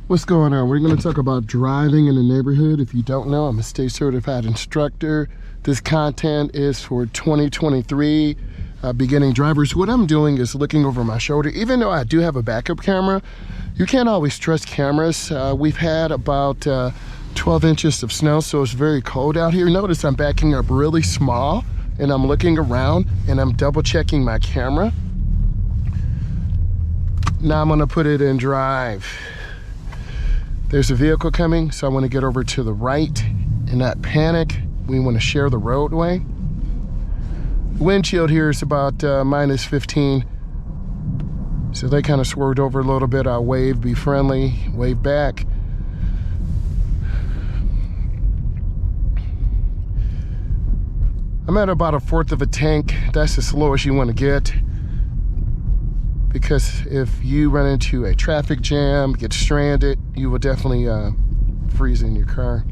What's going on? We're going to talk about driving in the neighborhood. If you don't know, I'm a state certified instructor. This content is for 2023 beginning drivers. What I'm doing is looking over my shoulder. Even though I do have a backup camera, you can't always trust cameras. We've had about 12 inches of snow, so it's very cold out here. Notice I'm backing up really small and I'm looking around and I'm double checking my camera. Now I'm going to put it in drive. There's a vehicle coming, so I want to get over to the right and not panic. We want to share the roadway. Windshield here is about minus 15. So they kind of swerved over a little bit. I'll wave, be friendly, wave back. I'm at about 1/4 of a tank. That's the slowest you want to get. Because if you run into a traffic jam, get stranded, you will definitely freeze in your car.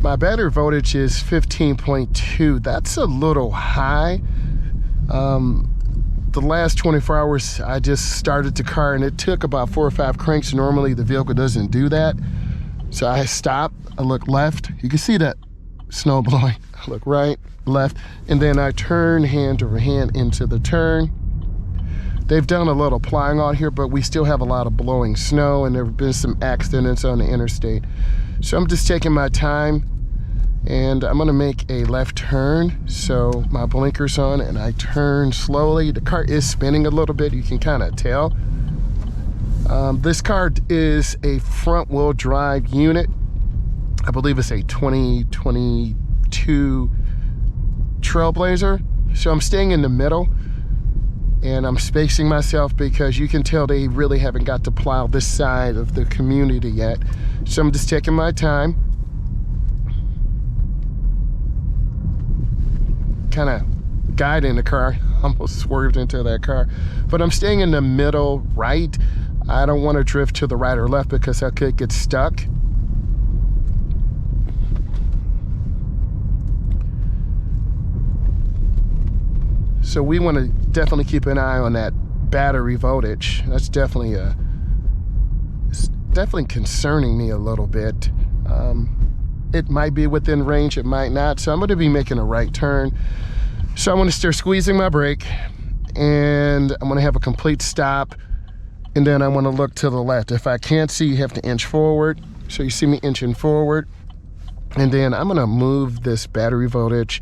My battery voltage is 15.2. That's a little high. The last 24 hours, I just started the car and it took about 4 or 5 cranks. Normally the vehicle doesn't do that. So I stopped, I look left. You can see that snow blowing. I look right, left, and then I turn hand over hand into the turn. They've done a little plowing out here, but we still have a lot of blowing snow and there have been some accidents on the interstate. So I'm just taking my time and I'm gonna make a left turn. So my blinker's on and I turn slowly. The car is spinning a little bit, you can kind of tell. This car is a front wheel drive unit. I believe it's a 2022 Trailblazer. So I'm staying in the middle and I'm spacing myself because you can tell they really haven't got to plow this side of the community yet. So I'm just taking my time. Kind of guiding the car. Almost swerved into that car. But I'm staying in the middle right. I don't want to drift to the right or left because I could get stuck. So we want to definitely keep an eye on that battery voltage. That's definitely it's definitely concerning me a little bit. It might be within range, it might not. So I'm going to be making a right turn. So I'm going to start squeezing my brake and I'm going to have a complete stop. And then I want to look to the left. If I can't see, you have to inch forward. So you see me inching forward. And then I'm going to move this battery voltage.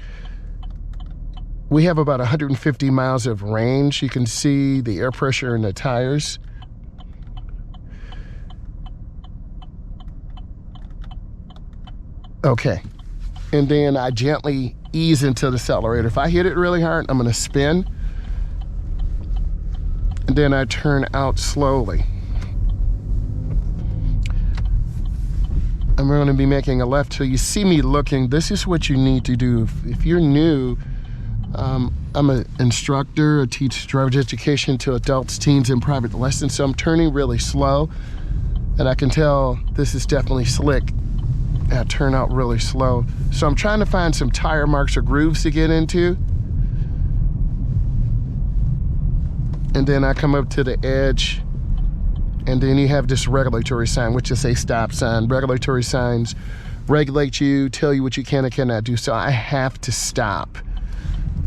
We have about 150 miles of range. You can see the air pressure in the tires. Okay. And then I gently ease into the accelerator. If I hit it really hard, I'm going to spin. And then I turn out slowly. And we're going to be making a left. So you see me looking. This is what you need to do. If you're new, I'm an instructor. I teach driver's education to adults, teens, and private lessons. So I'm turning really slow. And I can tell this is definitely slick. I turn out really slow. So I'm trying to find some tire marks or grooves to get into. And then I come up to the edge. And then you have this regulatory sign, which is a stop sign. Regulatory signs regulate you, tell you what you can and cannot do. So I have to stop.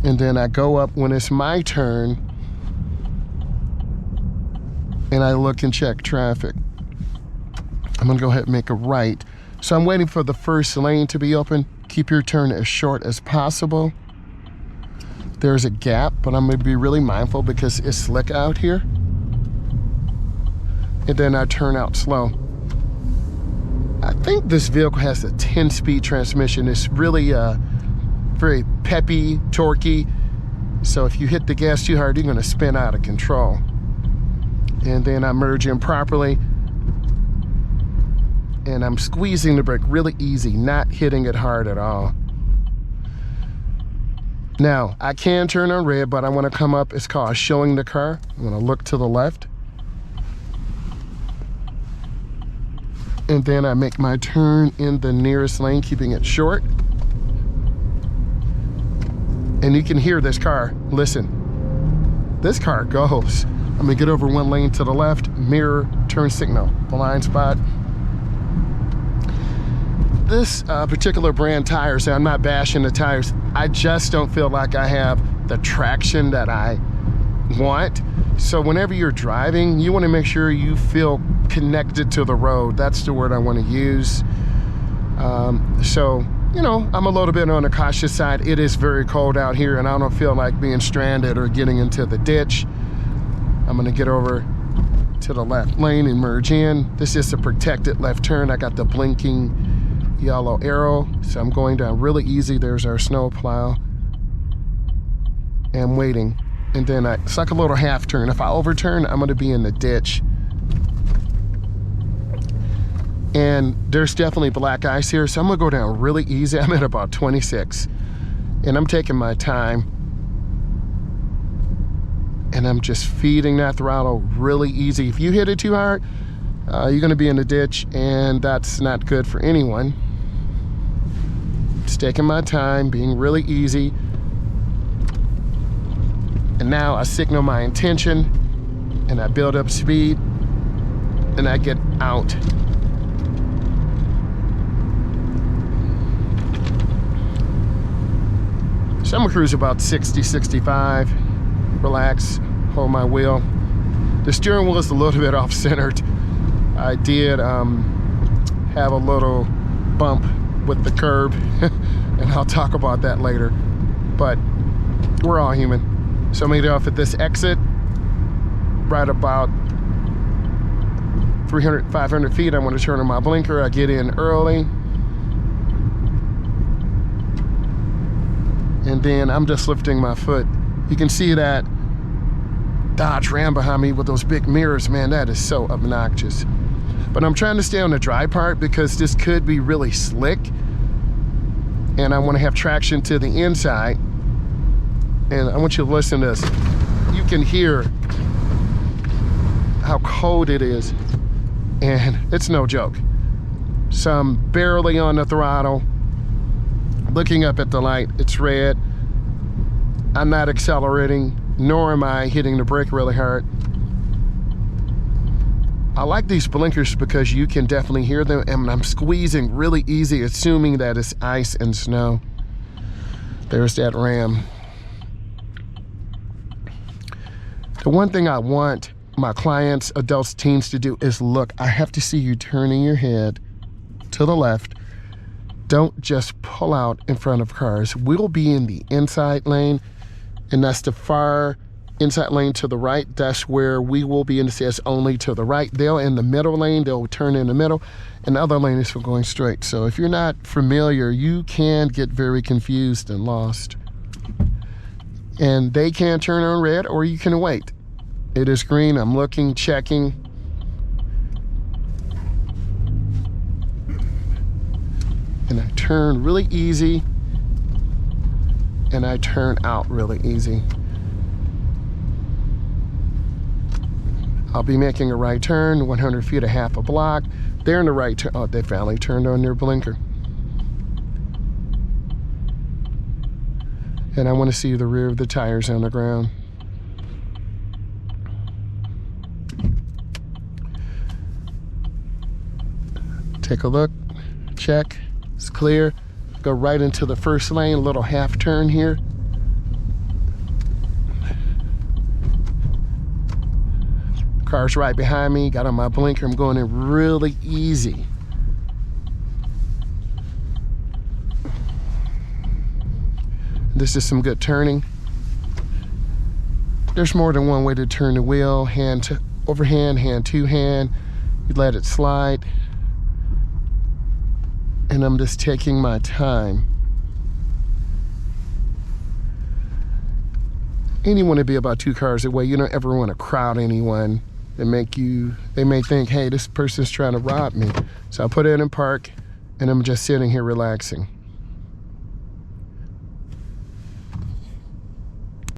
And then I go up when it's my turn and I look and check traffic. I'm gonna go ahead and make a right. So I'm waiting for the first lane to be open. Keep your turn as short as possible. There's a gap, but I'm gonna be really mindful because it's slick out here. And then I turn out slow. I think this vehicle has a 10-speed transmission. It's really very peppy, torquey. So if you hit the gas too hard, you're gonna spin out of control. And then I merge in properly. And I'm squeezing the brake really easy, not hitting it hard at all. Now, I can turn on red, but I wanna come up, it's called showing the car. I'm gonna look to the left. And then I make my turn in the nearest lane, keeping it short. And you can hear this car, listen. This car goes. I'm gonna get over one lane to the left, mirror, turn signal, blind spot. This particular brand tires, I'm not bashing the tires, I just don't feel like I have the traction that I want. So whenever you're driving, you want to make sure you feel connected to the road. That's the word I want to use. So, you know, I'm a little bit on the cautious side. It is very cold out here, and I don't feel like being stranded or getting into the ditch. I'm going to get over to the left lane and merge in. This is a protected left turn. I got the blinking yellow arrow, so I'm going down really easy. There's our snow plow. And waiting. And then it's like a little half turn. If I overturn, I'm gonna be in the ditch. And there's definitely black ice here, so I'm gonna go down really easy. I'm at about 26. And I'm taking my time. And I'm just feeding that throttle really easy. If you hit it too hard, you're gonna be in the ditch, and that's not good for anyone. Just taking my time, being really easy. And now I signal my intention, and I build up speed, and I get out. So I'm gonna cruise about 60, 65, relax, hold my wheel. The steering wheel is a little bit off-centered. I did have a little bump with the curb, and I'll talk about that later, but we're all human. So I'm gonna get off at this exit, right about 300, 500 feet. I'm gonna turn on my blinker. I get in early. And then I'm just lifting my foot. You can see that Dodge Ram behind me with those big mirrors. Man, that is so obnoxious. But I'm trying to stay on the dry part because this could be really slick. And I wanna have traction to the inside. And I want you to listen to this. You can hear how cold it is, and it's no joke. So I'm barely on the throttle, looking up at the light, it's red. I'm not accelerating, nor am I hitting the brake really hard. I like these blinkers because you can definitely hear them, and I'm squeezing really easy, assuming that it's ice and snow. There's that Ram. The one thing I want my clients, adults, teens to do is look, I have to see you turning your head to the left. Don't just pull out in front of cars. We'll be in the inside lane, and that's the far inside lane to the right. That's where we will be in the CS only to the right. They'll in the middle lane, they'll turn in the middle, and the other lane is for going straight. So if you're not familiar, you can get very confused and lost. And they can turn on red, or you can wait. It is green. I'm looking, checking. And I turn really easy, and I turn out really easy. I'll be making a right turn, 100 feet, a half a block. They're in the right turn. Oh, they finally turned on their blinker. And I want to see the rear of the tires on the ground. Take a look, check, it's clear. Go right into the first lane, a little half turn here. Car's right behind me, got on my blinker, I'm going in really easy. This is some good turning. There's more than one way to turn the wheel, hand to overhand, hand to hand. You let it slide. And I'm just taking my time. And you want to be about 2 cars away. You don't ever want to crowd anyone and they may think, hey, this person's trying to rob me. So I put it in park, and I'm just sitting here relaxing.